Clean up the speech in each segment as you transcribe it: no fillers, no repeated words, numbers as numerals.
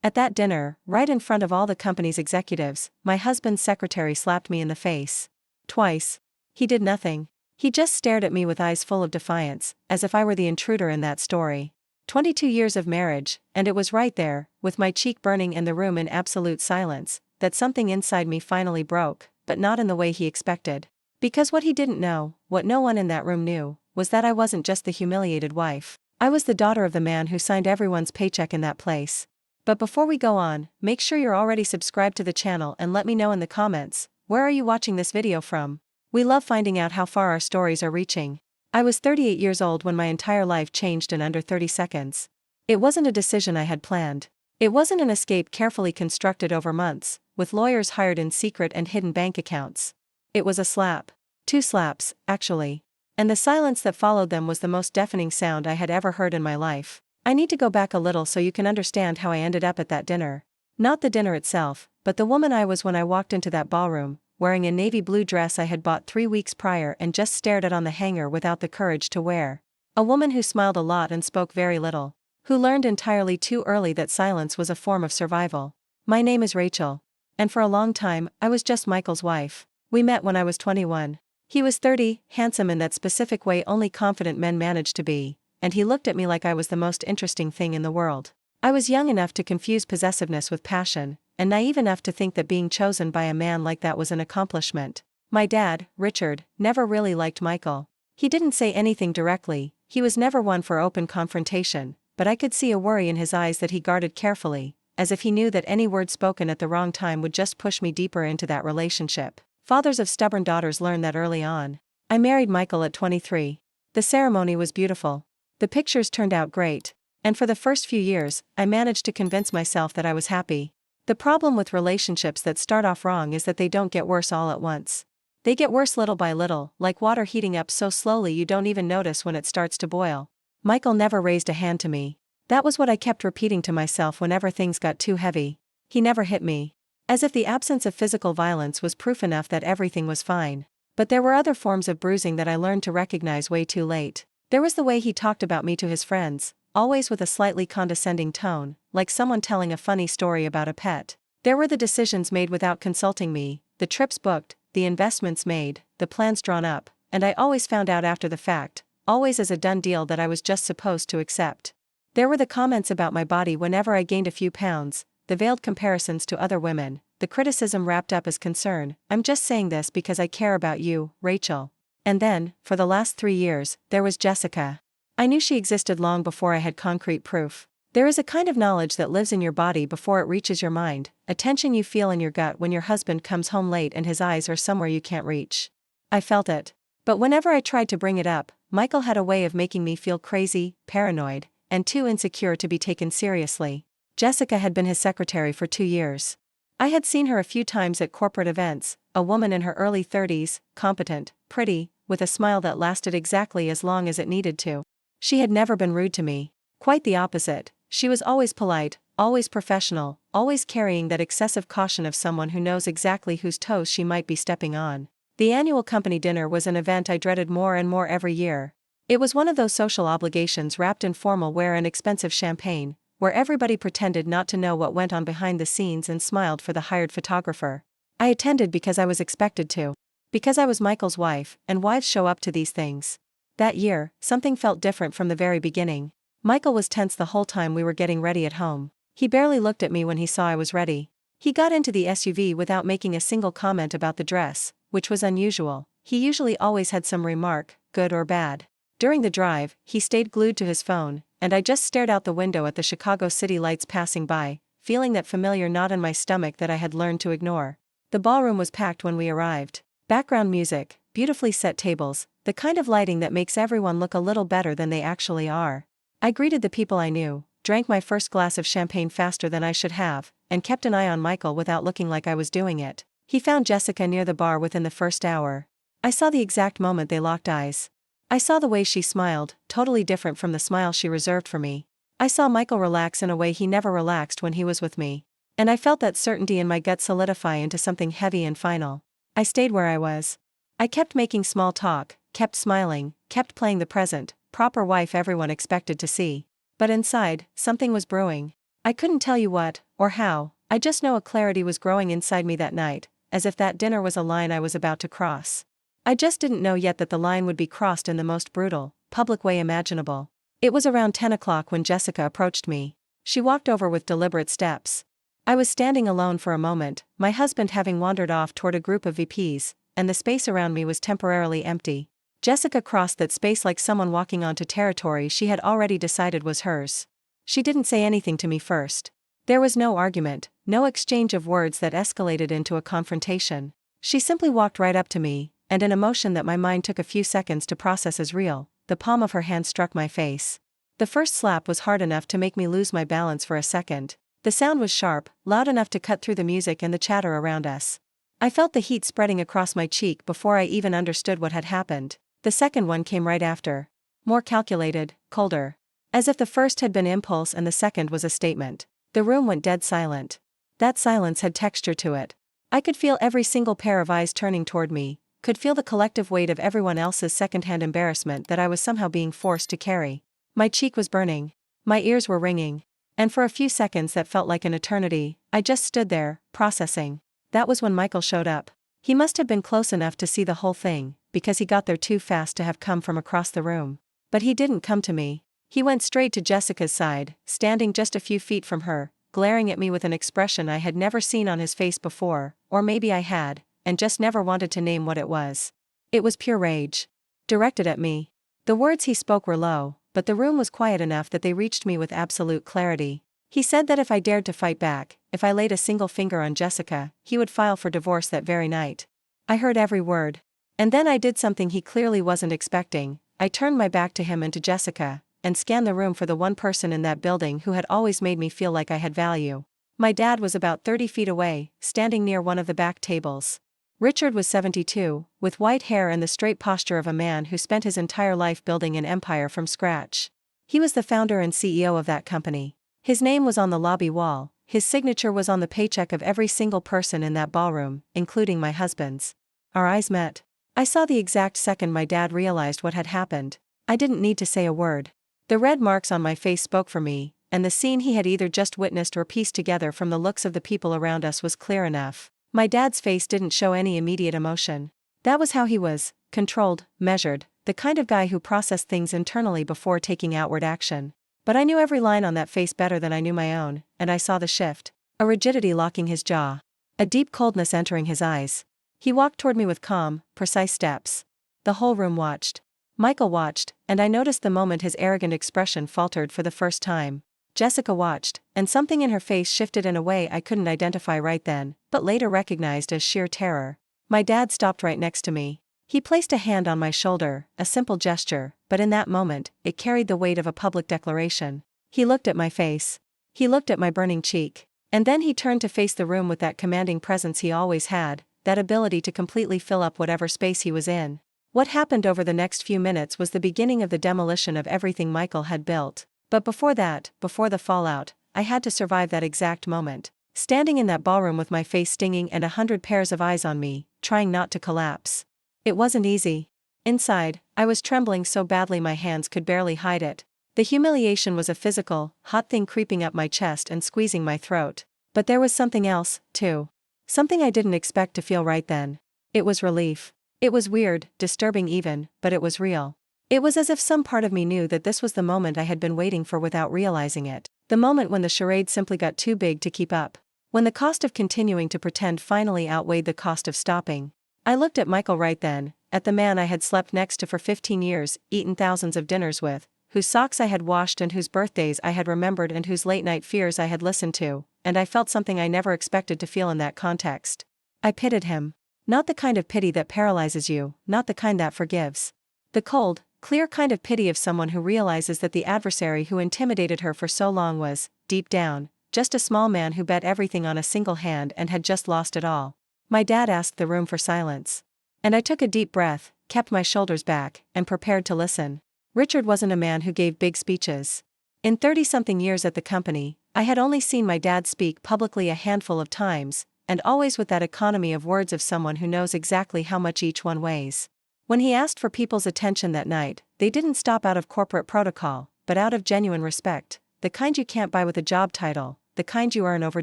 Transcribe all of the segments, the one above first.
At that dinner, right in front of all the company's executives, my husband's secretary slapped me in the face. Twice. He did nothing. He just stared at me with eyes full of defiance, as if I were the intruder in that story. 22 years of marriage, and it was right there, with my cheek burning and the room in absolute silence, that something inside me finally broke, but not in the way he expected. Because what he didn't know, what no one in that room knew, was that I wasn't just the humiliated wife. I was the daughter of the man who signed everyone's paycheck in that place. But before we go on, make sure you're already subscribed to the channel and let me know in the comments, where are you watching this video from? We love finding out how far our stories are reaching. I was 38 years old when my entire life changed in under 30 seconds. It wasn't a decision I had planned. It wasn't an escape carefully constructed over months, with lawyers hired in secret and hidden bank accounts. It was a slap. 2 slaps, actually. And the silence that followed them was the most deafening sound I had ever heard in my life. I need to go back a little so you can understand how I ended up at that dinner. Not the dinner itself, but the woman I was when I walked into that ballroom, wearing a navy blue dress I had bought 3 weeks prior and just stared at on the hanger without the courage to wear. A woman who smiled a lot and spoke very little. Who learned entirely too early that silence was a form of survival. My name is Rachel. And for a long time, I was just Michael's wife. We met when I was 21. He was 30, handsome in that specific way only confident men manage to be, and he looked at me like I was the most interesting thing in the world. I was young enough to confuse possessiveness with passion, and naive enough to think that being chosen by a man like that was an accomplishment. My dad, Richard, never really liked Michael. He didn't say anything directly, he was never one for open confrontation, but I could see a worry in his eyes that he guarded carefully, as if he knew that any word spoken at the wrong time would just push me deeper into that relationship. Fathers of stubborn daughters learn that early on. I married Michael at 23. The ceremony was beautiful. The pictures turned out great. And for the first few years, I managed to convince myself that I was happy. The problem with relationships that start off wrong is that they don't get worse all at once. They get worse little by little, like water heating up so slowly you don't even notice when it starts to boil. Michael never raised a hand to me. That was what I kept repeating to myself whenever things got too heavy. He never hit me. As if the absence of physical violence was proof enough that everything was fine. But there were other forms of bruising that I learned to recognize way too late. There was the way he talked about me to his friends, always with a slightly condescending tone, like someone telling a funny story about a pet. There were the decisions made without consulting me, the trips booked, the investments made, the plans drawn up, and I always found out after the fact, always as a done deal that I was just supposed to accept. There were the comments about my body whenever I gained a few pounds, the veiled comparisons to other women, the criticism wrapped up as concern, I'm just saying this because I care about you, Rachel. And then, for the last 3 years, there was Jessica. I knew she existed long before I had concrete proof. There is a kind of knowledge that lives in your body before it reaches your mind, a tension you feel in your gut when your husband comes home late and his eyes are somewhere you can't reach. I felt it. But whenever I tried to bring it up, Michael had a way of making me feel crazy, paranoid, and too insecure to be taken seriously. Jessica had been his secretary for 2 years. I had seen her a few times at corporate events, a woman in her early 30s, competent, pretty, with a smile that lasted exactly as long as it needed to. She had never been rude to me. Quite the opposite, she was always polite, always professional, always carrying that excessive caution of someone who knows exactly whose toes she might be stepping on. The annual company dinner was an event I dreaded more and more every year. It was one of those social obligations wrapped in formal wear and expensive champagne, where everybody pretended not to know what went on behind the scenes and smiled for the hired photographer. I attended because I was expected to. Because I was Michael's wife, and wives show up to these things. That year, something felt different from the very beginning. Michael was tense the whole time we were getting ready at home. He barely looked at me when he saw I was ready. He got into the SUV without making a single comment about the dress, which was unusual. He usually always had some remark, good or bad. During the drive, he stayed glued to his phone, and I just stared out the window at the Chicago city lights passing by, feeling that familiar knot in my stomach that I had learned to ignore. The ballroom was packed when we arrived. Background music, beautifully set tables, the kind of lighting that makes everyone look a little better than they actually are. I greeted the people I knew, drank my first glass of champagne faster than I should have, and kept an eye on Michael without looking like I was doing it. He found Jessica near the bar within the first hour. I saw the exact moment they locked eyes. I saw the way she smiled, totally different from the smile she reserved for me. I saw Michael relax in a way he never relaxed when he was with me. And I felt that certainty in my gut solidify into something heavy and final. I stayed where I was. I kept making small talk, kept smiling, kept playing the present, proper wife everyone expected to see. But inside, something was brewing. I couldn't tell you what, or how, I just know a clarity was growing inside me that night, as if that dinner was a line I was about to cross. I just didn't know yet that the line would be crossed in the most brutal, public way imaginable. It was around 10 o'clock when Jessica approached me. She walked over with deliberate steps. I was standing alone for a moment, my husband having wandered off toward a group of VPs, and the space around me was temporarily empty. Jessica crossed that space like someone walking onto territory she had already decided was hers. She didn't say anything to me first. There was no argument, no exchange of words that escalated into a confrontation. She simply walked right up to me, and in a motion that my mind took a few seconds to process as real, the palm of her hand struck my face. The first slap was hard enough to make me lose my balance for a second. The sound was sharp, loud enough to cut through the music and the chatter around us. I felt the heat spreading across my cheek before I even understood what had happened. The second one came right after. More calculated, colder. As if the first had been impulse and the second was a statement. The room went dead silent. That silence had texture to it. I could feel every single pair of eyes turning toward me, could feel the collective weight of everyone else's secondhand embarrassment that I was somehow being forced to carry. My cheek was burning. My ears were ringing. And for a few seconds that felt like an eternity, I just stood there, processing. That was when Michael showed up. He must have been close enough to see the whole thing, because he got there too fast to have come from across the room. But he didn't come to me. He went straight to Jessica's side, standing just a few feet from her, glaring at me with an expression I had never seen on his face before, or maybe I had, and just never wanted to name what it was. It was pure rage. Directed at me. The words he spoke were low, but the room was quiet enough that they reached me with absolute clarity. He said that if I dared to fight back, if I laid a single finger on Jessica, he would file for divorce that very night. I heard every word. And then I did something he clearly wasn't expecting. I turned my back to him and to Jessica, and scanned the room for the one person in that building who had always made me feel like I had value. My dad was about 30 feet away, standing near one of the back tables. Richard was 72, with white hair and the straight posture of a man who spent his entire life building an empire from scratch. He was the founder and CEO of that company. His name was on the lobby wall, his signature was on the paycheck of every single person in that ballroom, including my husband's. Our eyes met. I saw the exact second my dad realized what had happened. I didn't need to say a word. The red marks on my face spoke for me, and the scene he had either just witnessed or pieced together from the looks of the people around us was clear enough. My dad's face didn't show any immediate emotion. That was how he was, controlled, measured, the kind of guy who processed things internally before taking outward action. But I knew every line on that face better than I knew my own, and I saw the shift. A rigidity locking his jaw. A deep coldness entering his eyes. He walked toward me with calm, precise steps. The whole room watched. Michael watched, and I noticed the moment his arrogant expression faltered for the first time. Jessica watched, and something in her face shifted in a way I couldn't identify right then, but later recognized as sheer terror. My dad stopped right next to me. He placed a hand on my shoulder, a simple gesture, but in that moment, it carried the weight of a public declaration. He looked at my face. He looked at my burning cheek. And then he turned to face the room with that commanding presence he always had, that ability to completely fill up whatever space he was in. What happened over the next few minutes was the beginning of the demolition of everything Michael had built. But before that, before the fallout, I had to survive that exact moment. Standing in that ballroom with my face stinging and 100 pairs of eyes on me, trying not to collapse. It wasn't easy. Inside, I was trembling so badly my hands could barely hide it. The humiliation was a physical, hot thing creeping up my chest and squeezing my throat. But there was something else, too. Something I didn't expect to feel right then. It was relief. It was weird, disturbing even, but it was real. It was as if some part of me knew that this was the moment I had been waiting for without realizing it. The moment when the charade simply got too big to keep up. When the cost of continuing to pretend finally outweighed the cost of stopping. I looked at Michael right then, at the man I had slept next to for 15 years, eaten thousands of dinners with, whose socks I had washed and whose birthdays I had remembered and whose late-night fears I had listened to, and I felt something I never expected to feel in that context. I pitied him. Not the kind of pity that paralyzes you, not the kind that forgives. The cold, clear kind of pity of someone who realizes that the adversary who intimidated her for so long was, deep down, just a small man who bet everything on a single hand and had just lost it all. My dad asked the room for silence. And I took a deep breath, kept my shoulders back, and prepared to listen. Richard wasn't a man who gave big speeches. In 30-something years at the company, I had only seen my dad speak publicly a handful of times, and always with that economy of words of someone who knows exactly how much each one weighs. When he asked for people's attention that night, they didn't stop out of corporate protocol, but out of genuine respect, the kind you can't buy with a job title, the kind you earn over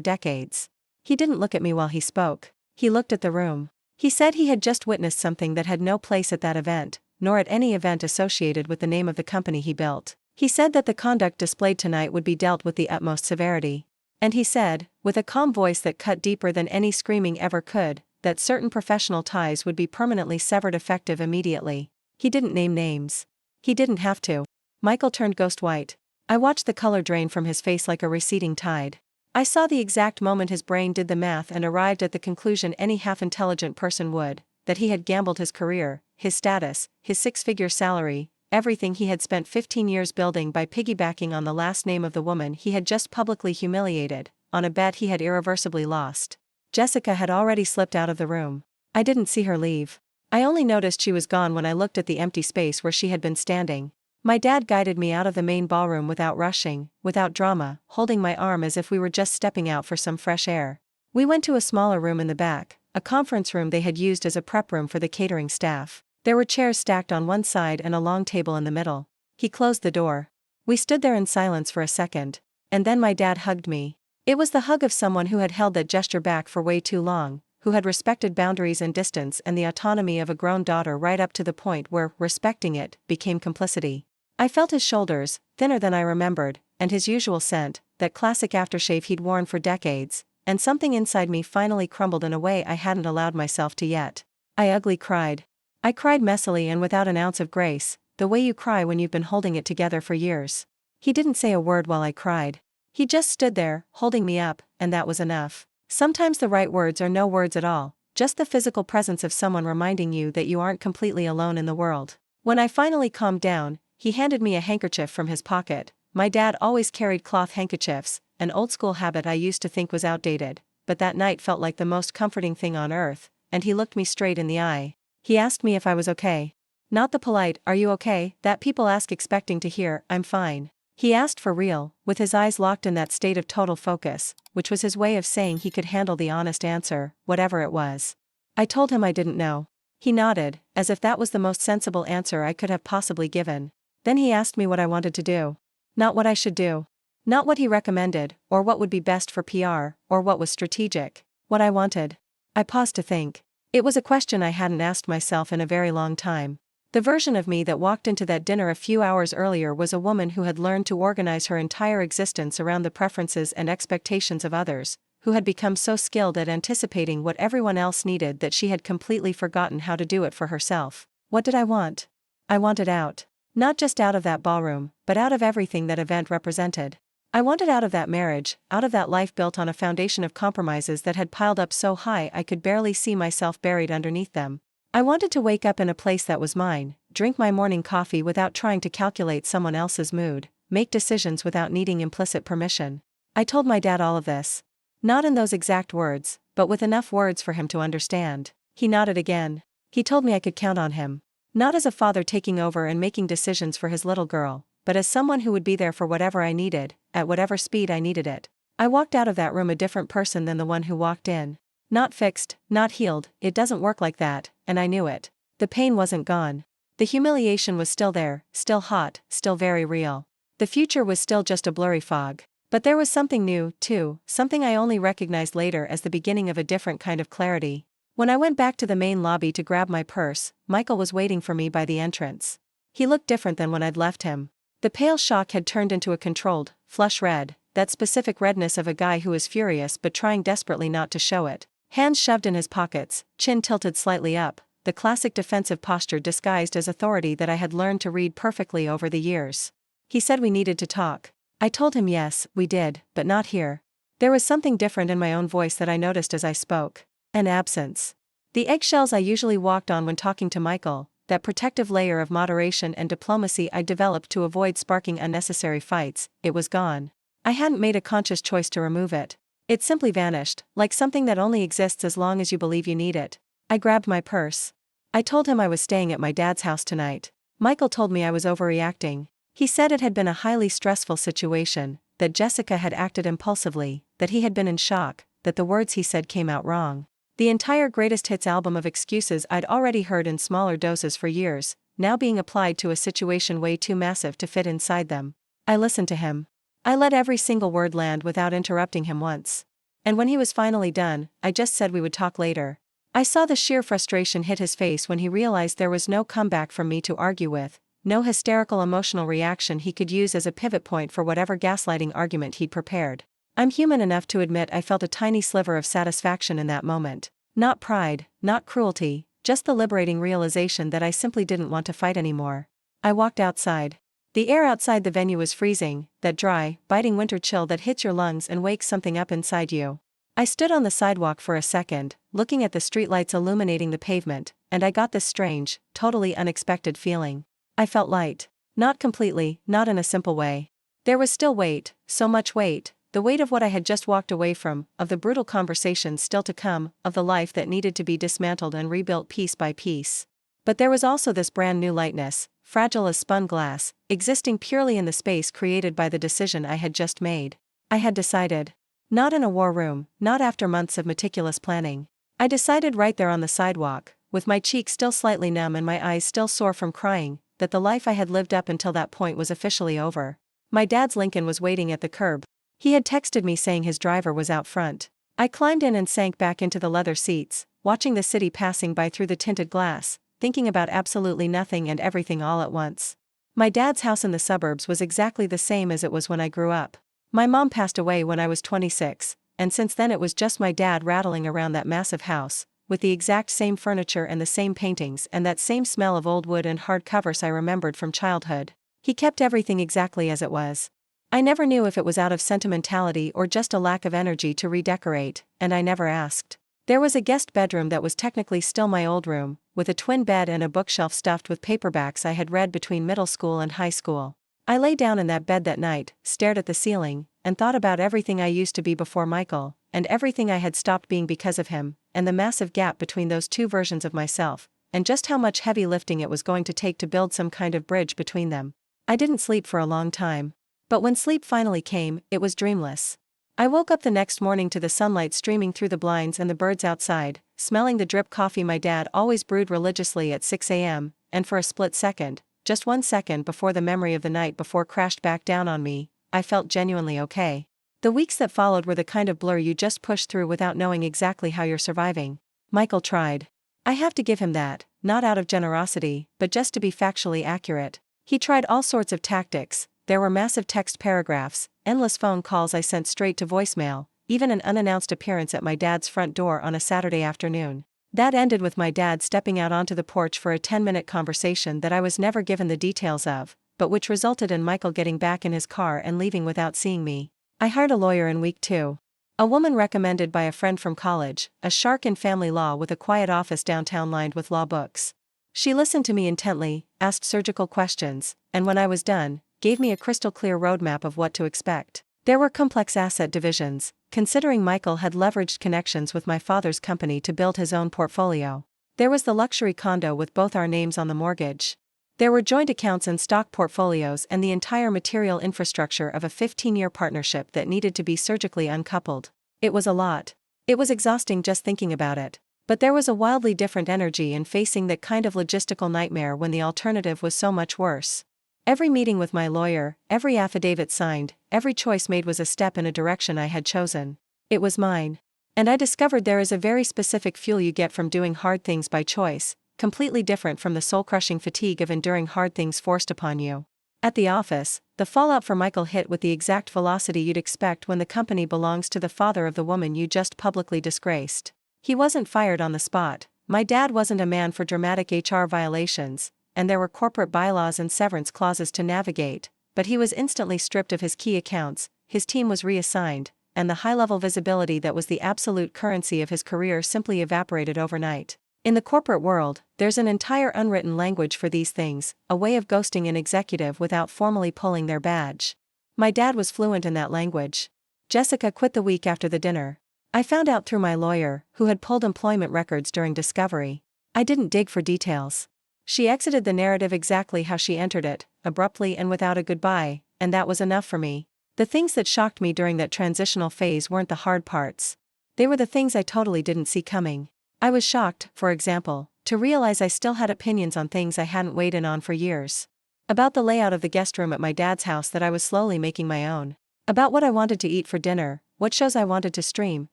decades. He didn't look at me while he spoke. He looked at the room. He said he had just witnessed something that had no place at that event, nor at any event associated with the name of the company he built. He said that the conduct displayed tonight would be dealt with the utmost severity. And he said, with a calm voice that cut deeper than any screaming ever could, that certain professional ties would be permanently severed effective immediately. He didn't name names. He didn't have to. Michael turned ghost white. I watched the color drain from his face like a receding tide. I saw the exact moment his brain did the math and arrived at the conclusion any half-intelligent person would, that he had gambled his career, his status, his six-figure salary, everything he had spent 15 years building by piggybacking on the last name of the woman he had just publicly humiliated, on a bet he had irreversibly lost. Jessica had already slipped out of the room. I didn't see her leave. I only noticed she was gone when I looked at the empty space where she had been standing. My dad guided me out of the main ballroom without rushing, without drama, holding my arm as if we were just stepping out for some fresh air. We went to a smaller room in the back, a conference room they had used as a prep room for the catering staff. There were chairs stacked on one side and a long table in the middle. He closed the door. We stood there in silence for a second, and then my dad hugged me. It was the hug of someone who had held that gesture back for way too long, who had respected boundaries and distance and the autonomy of a grown daughter right up to the point where respecting it became complicity. I felt his shoulders, thinner than I remembered, and his usual scent, that classic aftershave he'd worn for decades, and something inside me finally crumbled in a way I hadn't allowed myself to yet. I ugly cried. I cried messily and without an ounce of grace, the way you cry when you've been holding it together for years. He didn't say a word while I cried. He just stood there, holding me up, and that was enough. Sometimes the right words are no words at all, just the physical presence of someone reminding you that you aren't completely alone in the world. When I finally calmed down, he handed me a handkerchief from his pocket. My dad always carried cloth handkerchiefs, an old-school habit I used to think was outdated, but that night felt like the most comforting thing on earth, and he looked me straight in the eye. He asked me if I was okay. Not the polite, "Are you okay?" that people ask expecting to hear, "I'm fine." He asked for real, with his eyes locked in that state of total focus, which was his way of saying he could handle the honest answer, whatever it was. I told him I didn't know. He nodded, as if that was the most sensible answer I could have possibly given. Then he asked me what I wanted to do. Not what I should do. Not what he recommended, or what would be best for PR, or what was strategic. What I wanted. I paused to think. It was a question I hadn't asked myself in a very long time. The version of me that walked into that dinner a few hours earlier was a woman who had learned to organize her entire existence around the preferences and expectations of others, who had become so skilled at anticipating what everyone else needed that she had completely forgotten how to do it for herself. What did I want? I wanted out. Not just out of that ballroom, but out of everything that event represented. I wanted out of that marriage, out of that life built on a foundation of compromises that had piled up so high I could barely see myself buried underneath them. I wanted to wake up in a place that was mine, drink my morning coffee without trying to calculate someone else's mood, make decisions without needing implicit permission. I told my dad all of this. Not in those exact words, but with enough words for him to understand. He nodded again. He told me I could count on him. Not as a father taking over and making decisions for his little girl, but as someone who would be there for whatever I needed, at whatever speed I needed it. I walked out of that room a different person than the one who walked in. Not fixed, not healed, it doesn't work like that, and I knew it. The pain wasn't gone. The humiliation was still there, still hot, still very real. The future was still just a blurry fog. But there was something new, too, something I only recognized later as the beginning of a different kind of clarity. When I went back to the main lobby to grab my purse, Michael was waiting for me by the entrance. He looked different than when I'd left him. The pale shock had turned into a controlled, flush red, that specific redness of a guy who is furious but trying desperately not to show it. Hands shoved in his pockets, chin tilted slightly up, the classic defensive posture disguised as authority that I had learned to read perfectly over the years. He said we needed to talk. I told him yes, we did, but not here. There was something different in my own voice that I noticed as I spoke. An absence. The eggshells I usually walked on when talking to Michael, that protective layer of moderation and diplomacy I developed to avoid sparking unnecessary fights, it was gone. I hadn't made a conscious choice to remove it. It simply vanished, like something that only exists as long as you believe you need it. I grabbed my purse. I told him I was staying at my dad's house tonight. Michael told me I was overreacting. He said it had been a highly stressful situation, that Jessica had acted impulsively, that he had been in shock, that the words he said came out wrong. The entire greatest hits album of excuses I'd already heard in smaller doses for years, now being applied to a situation way too massive to fit inside them. I listened to him. I let every single word land without interrupting him once. And when he was finally done, I just said we would talk later. I saw the sheer frustration hit his face when he realized there was no comeback from me to argue with, no hysterical emotional reaction he could use as a pivot point for whatever gaslighting argument he'd prepared. I'm human enough to admit I felt a tiny sliver of satisfaction in that moment. Not pride, not cruelty, just the liberating realization that I simply didn't want to fight anymore. I walked outside. The air outside the venue was freezing, that dry, biting winter chill that hits your lungs and wakes something up inside you. I stood on the sidewalk for a second, looking at the streetlights illuminating the pavement, and I got this strange, totally unexpected feeling. I felt light. Not completely, not in a simple way. There was still weight, so much weight, the weight of what I had just walked away from, of the brutal conversations still to come, of the life that needed to be dismantled and rebuilt piece by piece. But there was also this brand new lightness, fragile as spun glass, existing purely in the space created by the decision I had just made. I had decided. Not in a war room, not after months of meticulous planning. I decided right there on the sidewalk, with my cheeks still slightly numb and my eyes still sore from crying, that the life I had lived up until that point was officially over. My dad's Lincoln was waiting at the curb. He had texted me saying his driver was out front. I climbed in and sank back into the leather seats, watching the city passing by through the tinted glass, thinking about absolutely nothing and everything all at once. My dad's house in the suburbs was exactly the same as it was when I grew up. My mom passed away when I was 26, and since then it was just my dad rattling around that massive house, with the exact same furniture and the same paintings and that same smell of old wood and hard covers I remembered from childhood. He kept everything exactly as it was. I never knew if it was out of sentimentality or just a lack of energy to redecorate, and I never asked. There was a guest bedroom that was technically still my old room, with a twin bed and a bookshelf stuffed with paperbacks I had read between middle school and high school. I lay down in that bed that night, stared at the ceiling, and thought about everything I used to be before Michael, and everything I had stopped being because of him, and the massive gap between those two versions of myself, and just how much heavy lifting it was going to take to build some kind of bridge between them. I didn't sleep for a long time. But when sleep finally came, it was dreamless. I woke up the next morning to the sunlight streaming through the blinds and the birds outside, smelling the drip coffee my dad always brewed religiously at 6 a.m., and for a split second, just 1 second before the memory of the night before crashed back down on me, I felt genuinely okay. The weeks that followed were the kind of blur you just push through without knowing exactly how you're surviving. Michael tried. I have to give him that, not out of generosity, but just to be factually accurate. He tried all sorts of tactics. There were massive text paragraphs, endless phone calls I sent straight to voicemail, even an unannounced appearance at my dad's front door on a Saturday afternoon. That ended with my dad stepping out onto the porch for a 10-minute conversation that I was never given the details of, but which resulted in Michael getting back in his car and leaving without seeing me. I hired a lawyer in week 2. A woman recommended by a friend from college, a shark in family law with a quiet office downtown lined with law books. She listened to me intently, asked surgical questions, and when I was done, gave me a crystal-clear roadmap of what to expect. There were complex asset divisions, considering Michael had leveraged connections with my father's company to build his own portfolio. There was the luxury condo with both our names on the mortgage. There were joint accounts and stock portfolios and the entire material infrastructure of a 15-year partnership that needed to be surgically uncoupled. It was a lot. It was exhausting just thinking about it. But there was a wildly different energy in facing that kind of logistical nightmare when the alternative was so much worse. Every meeting with my lawyer, every affidavit signed, every choice made was a step in a direction I had chosen. It was mine. And I discovered there is a very specific fuel you get from doing hard things by choice, completely different from the soul-crushing fatigue of enduring hard things forced upon you. At the office, the fallout for Michael hit with the exact velocity you'd expect when the company belongs to the father of the woman you just publicly disgraced. He wasn't fired on the spot. My dad wasn't a man for dramatic HR violations, and there were corporate bylaws and severance clauses to navigate, but he was instantly stripped of his key accounts, his team was reassigned, and the high-level visibility that was the absolute currency of his career simply evaporated overnight. In the corporate world, there's an entire unwritten language for these things, a way of ghosting an executive without formally pulling their badge. My dad was fluent in that language. Jessica quit the week after the dinner. I found out through my lawyer, who had pulled employment records during discovery. I didn't dig for details. She exited the narrative exactly how she entered it, abruptly and without a goodbye, and that was enough for me. The things that shocked me during that transitional phase weren't the hard parts. They were the things I totally didn't see coming. I was shocked, for example, to realize I still had opinions on things I hadn't weighed in on for years. About the layout of the guest room at my dad's house that I was slowly making my own. About what I wanted to eat for dinner, what shows I wanted to stream,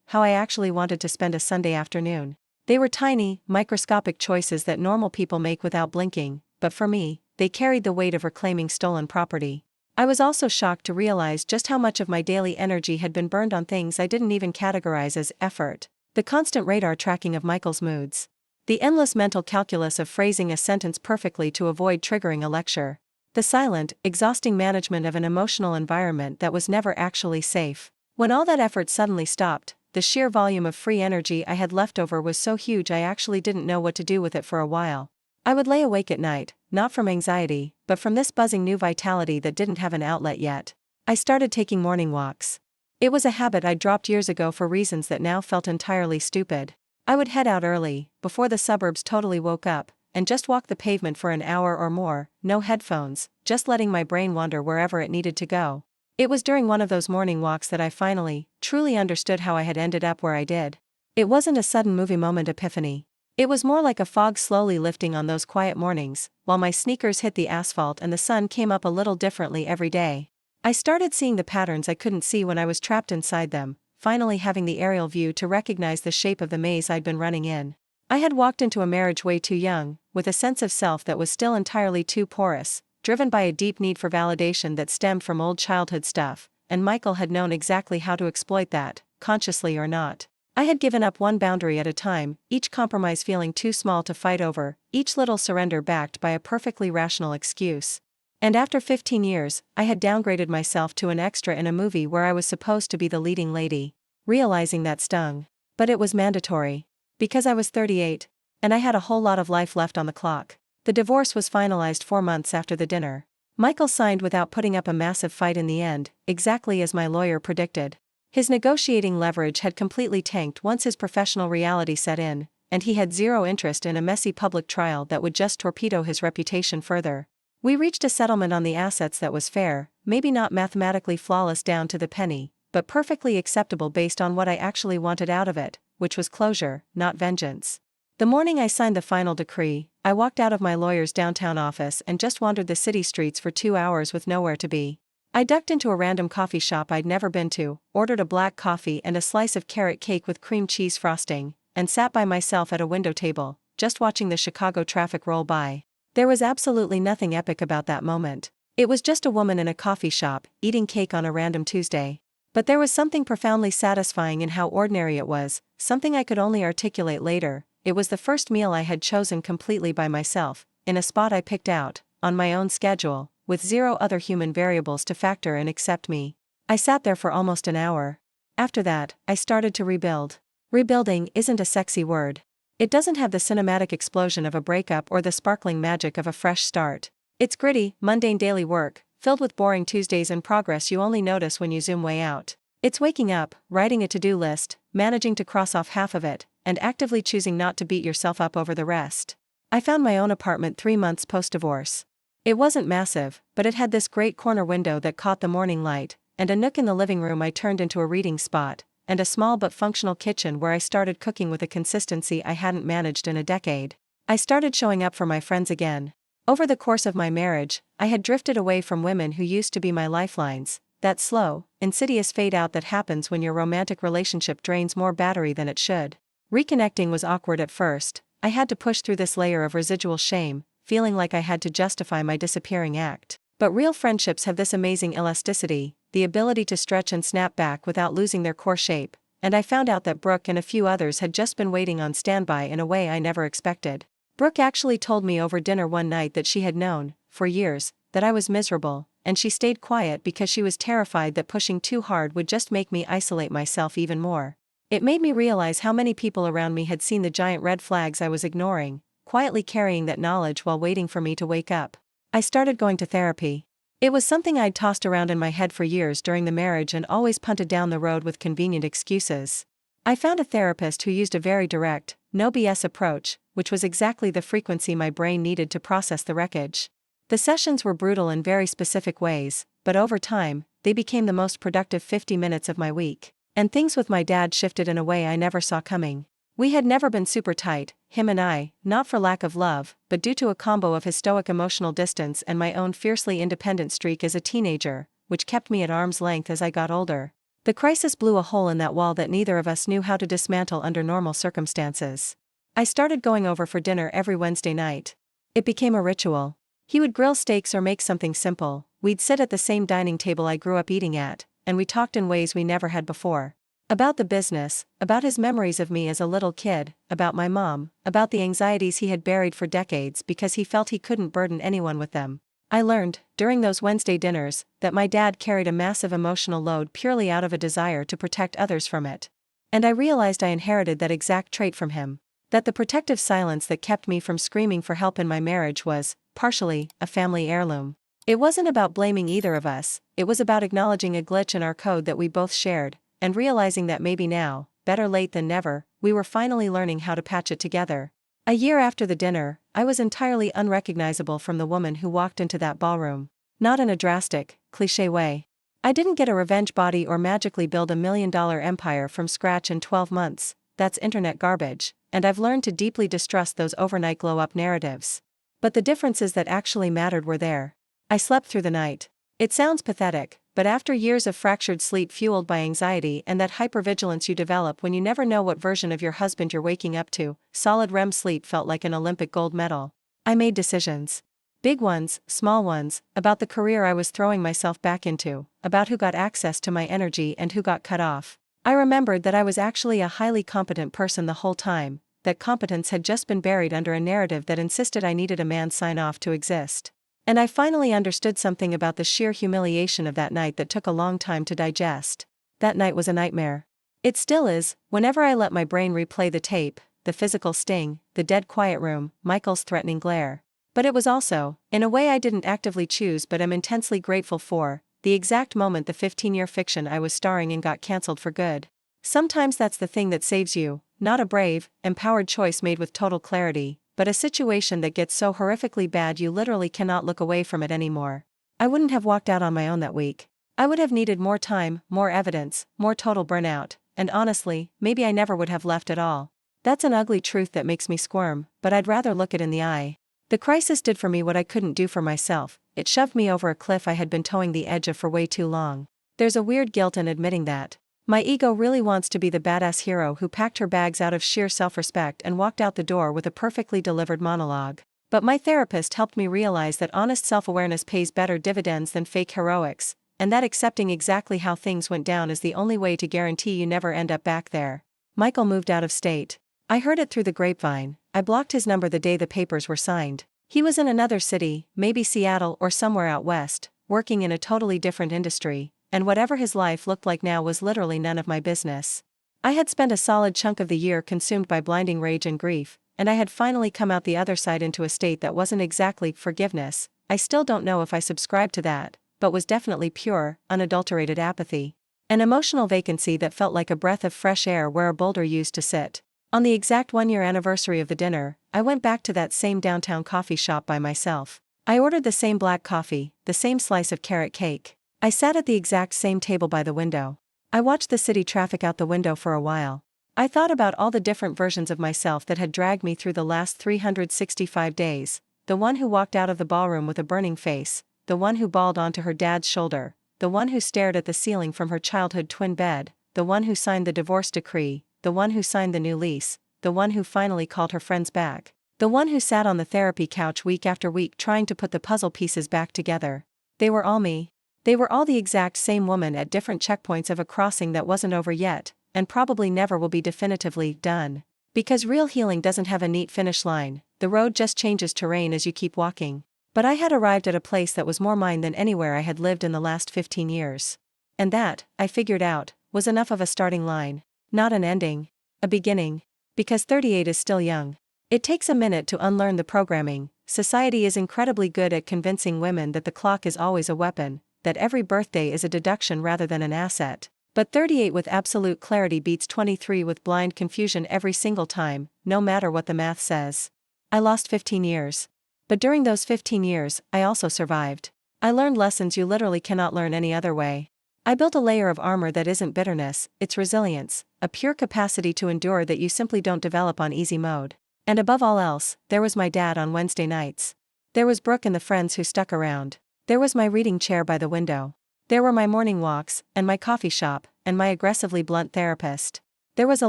how I actually wanted to spend a Sunday afternoon. They were tiny, microscopic choices that normal people make without blinking, but for me, they carried the weight of reclaiming stolen property. I was also shocked to realize just how much of my daily energy had been burned on things I didn't even categorize as effort. The constant radar tracking of Michael's moods. The endless mental calculus of phrasing a sentence perfectly to avoid triggering a lecture. The silent, exhausting management of an emotional environment that was never actually safe. When all that effort suddenly stopped, the sheer volume of free energy I had left over was so huge I actually didn't know what to do with it for a while. I would lay awake at night, not from anxiety, but from this buzzing new vitality that didn't have an outlet yet. I started taking morning walks. It was a habit I'd dropped years ago for reasons that now felt entirely stupid. I would head out early, before the suburbs totally woke up, and just walk the pavement for an hour or more, no headphones, just letting my brain wander wherever it needed to go. It was during one of those morning walks that I finally, truly understood how I had ended up where I did. It wasn't a sudden movie moment epiphany. It was more like a fog slowly lifting on those quiet mornings, while my sneakers hit the asphalt and the sun came up a little differently every day. I started seeing the patterns I couldn't see when I was trapped inside them, finally having the aerial view to recognize the shape of the maze I'd been running in. I had walked into a marriage way too young, with a sense of self that was still entirely too porous, driven by a deep need for validation that stemmed from old childhood stuff, and Michael had known exactly how to exploit that, consciously or not. I had given up one boundary at a time, each compromise feeling too small to fight over, each little surrender backed by a perfectly rational excuse. And after 15 years, I had downgraded myself to an extra in a movie where I was supposed to be the leading lady. Realizing that stung. But it was mandatory. Because I was 38, and I had a whole lot of life left on the clock. The divorce was finalized 4 months after the dinner. Michael signed without putting up a massive fight in the end, exactly as my lawyer predicted. His negotiating leverage had completely tanked once his professional reality set in, and he had zero interest in a messy public trial that would just torpedo his reputation further. We reached a settlement on the assets that was fair, maybe not mathematically flawless down to the penny, but perfectly acceptable based on what I actually wanted out of it, which was closure, not vengeance. The morning I signed the final decree, I walked out of my lawyer's downtown office and just wandered the city streets for 2 hours with nowhere to be. I ducked into a random coffee shop I'd never been to, ordered a black coffee and a slice of carrot cake with cream cheese frosting, and sat by myself at a window table, just watching the Chicago traffic roll by. There was absolutely nothing epic about that moment. It was just a woman in a coffee shop, eating cake on a random Tuesday. But there was something profoundly satisfying in how ordinary it was, something I could only articulate later. It was the first meal I had chosen completely by myself, in a spot I picked out, on my own schedule, with zero other human variables to factor in except me. I sat there for almost an hour. After that, I started to rebuild. Rebuilding isn't a sexy word. It doesn't have the cinematic explosion of a breakup or the sparkling magic of a fresh start. It's gritty, mundane daily work, filled with boring Tuesdays and progress you only notice when you zoom way out. It's waking up, writing a to-do list, managing to cross off half of it, and actively choosing not to beat yourself up over the rest. I found my own apartment 3 months post-divorce. It wasn't massive, but it had this great corner window that caught the morning light, and a nook in the living room I turned into a reading spot, and a small but functional kitchen where I started cooking with a consistency I hadn't managed in a decade. I started showing up for my friends again. Over the course of my marriage, I had drifted away from women who used to be my lifelines, that slow, insidious fade out that happens when your romantic relationship drains more battery than it should. Reconnecting was awkward at first. I had to push through this layer of residual shame, feeling like I had to justify my disappearing act. But real friendships have this amazing elasticity, the ability to stretch and snap back without losing their core shape, and I found out that Brooke and a few others had just been waiting on standby in a way I never expected. Brooke actually told me over dinner one night that she had known, for years, that I was miserable, and she stayed quiet because she was terrified that pushing too hard would just make me isolate myself even more. It made me realize how many people around me had seen the giant red flags I was ignoring, quietly carrying that knowledge while waiting for me to wake up. I started going to therapy. It was something I'd tossed around in my head for years during the marriage and always punted down the road with convenient excuses. I found a therapist who used a very direct, no BS approach, which was exactly the frequency my brain needed to process the wreckage. The sessions were brutal in very specific ways, but over time, they became the most productive 50 minutes of my week. And things with my dad shifted in a way I never saw coming. We had never been super tight, him and I, not for lack of love, but due to a combo of his stoic emotional distance and my own fiercely independent streak as a teenager. which kept me at arm's length as I got older. The crisis blew a hole in that wall that neither of us knew how to dismantle under normal circumstances. I started going over for dinner every Wednesday night. It became a ritual. He would grill steaks or make something simple, we'd sit at the same dining table I grew up eating at, and we talked in ways we never had before. About the business, about his memories of me as a little kid, about my mom, about the anxieties he had buried for decades because he felt he couldn't burden anyone with them. I learned, during those Wednesday dinners, that my dad carried a massive emotional load purely out of a desire to protect others from it. And I realized I inherited that exact trait from him. That the protective silence that kept me from screaming for help in my marriage was, partially, a family heirloom. It wasn't about blaming either of us, it was about acknowledging a glitch in our code that we both shared, and realizing that maybe now, better late than never, we were finally learning how to patch it together. A year after the dinner, I was entirely unrecognizable from the woman who walked into that ballroom. Not in a drastic, cliché way. I didn't get a revenge body or magically build a $1 million empire from scratch in 12 months, that's internet garbage, and I've learned to deeply distrust those overnight glow-up narratives. But the differences that actually mattered were there. I slept through the night. It sounds pathetic, but after years of fractured sleep fueled by anxiety and that hypervigilance you develop when you never know what version of your husband you're waking up to, solid REM sleep felt like an Olympic gold medal. I made decisions. Big ones, small ones, about the career I was throwing myself back into, about who got access to my energy and who got cut off. I remembered that I was actually a highly competent person the whole time, that competence had just been buried under a narrative that insisted I needed a man's sign-off to exist. And I finally understood something about the sheer humiliation of that night that took a long time to digest. That night was a nightmare. It still is, whenever I let my brain replay the tape, the physical sting, the dead quiet room, Michael's threatening glare. But it was also, in a way I didn't actively choose but am intensely grateful for, the exact moment the 15-year fiction I was starring in got cancelled for good. Sometimes that's the thing that saves you, not a brave, empowered choice made with total clarity, but a situation that gets so horrifically bad you literally cannot look away from it anymore. I wouldn't have walked out on my own that week. I would have needed more time, more evidence, more total burnout, and honestly, maybe I never would have left at all. That's an ugly truth that makes me squirm, but I'd rather look it in the eye. The crisis did for me what I couldn't do for myself, it shoved me over a cliff I had been towing the edge of for way too long. There's a weird guilt in admitting that. My ego really wants to be the badass hero who packed her bags out of sheer self-respect and walked out the door with a perfectly delivered monologue. But my therapist helped me realize that honest self-awareness pays better dividends than fake heroics, and that accepting exactly how things went down is the only way to guarantee you never end up back there. Michael moved out of state. I heard it through the grapevine. I blocked his number the day the papers were signed. He was in another city, maybe Seattle or somewhere out west, working in a totally different industry, and whatever his life looked like now was literally none of my business. I had spent a solid chunk of the year consumed by blinding rage and grief, and I had finally come out the other side into a state that wasn't exactly forgiveness. I still don't know if I subscribed to that, but was definitely pure, unadulterated apathy. An emotional vacancy that felt like a breath of fresh air where a boulder used to sit. On the exact 1-year anniversary of the dinner, I went back to that same downtown coffee shop by myself. I ordered the same black coffee, the same slice of carrot cake. I sat at the exact same table by the window. I watched the city traffic out the window for a while. I thought about all the different versions of myself that had dragged me through the last 365 days, the one who walked out of the ballroom with a burning face, the one who bawled onto her dad's shoulder, the one who stared at the ceiling from her childhood twin bed, the one who signed the divorce decree, the one who signed the new lease, the one who finally called her friends back, the one who sat on the therapy couch week after week trying to put the puzzle pieces back together. They were all me. They were all the exact same woman at different checkpoints of a crossing that wasn't over yet, and probably never will be definitively done. Because real healing doesn't have a neat finish line, the road just changes terrain as you keep walking. But I had arrived at a place that was more mine than anywhere I had lived in the last 15 years. And that, I figured out, was enough of a starting line. Not an ending. A beginning. Because 38 is still young. It takes a minute to unlearn the programming. Society is incredibly good at convincing women that the clock is always a weapon, that every birthday is a deduction rather than an asset. But 38 with absolute clarity beats 23 with blind confusion every single time, no matter what the math says. I lost 15 years. But during those 15 years, I also survived. I learned lessons you literally cannot learn any other way. I built a layer of armor that isn't bitterness, it's resilience, a pure capacity to endure that you simply don't develop on easy mode. And above all else, there was my dad on Wednesday nights. There was Brooke and the friends who stuck around. There was my reading chair by the window. There were my morning walks, and my coffee shop, and my aggressively blunt therapist. There was a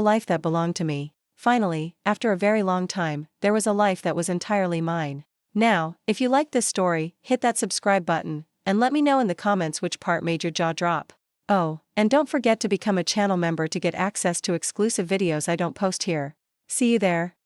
life that belonged to me. Finally, after a very long time, there was a life that was entirely mine. Now, if you liked this story, hit that subscribe button, and let me know in the comments which part made your jaw drop. Oh, and don't forget to become a channel member to get access to exclusive videos I don't post here. See you there.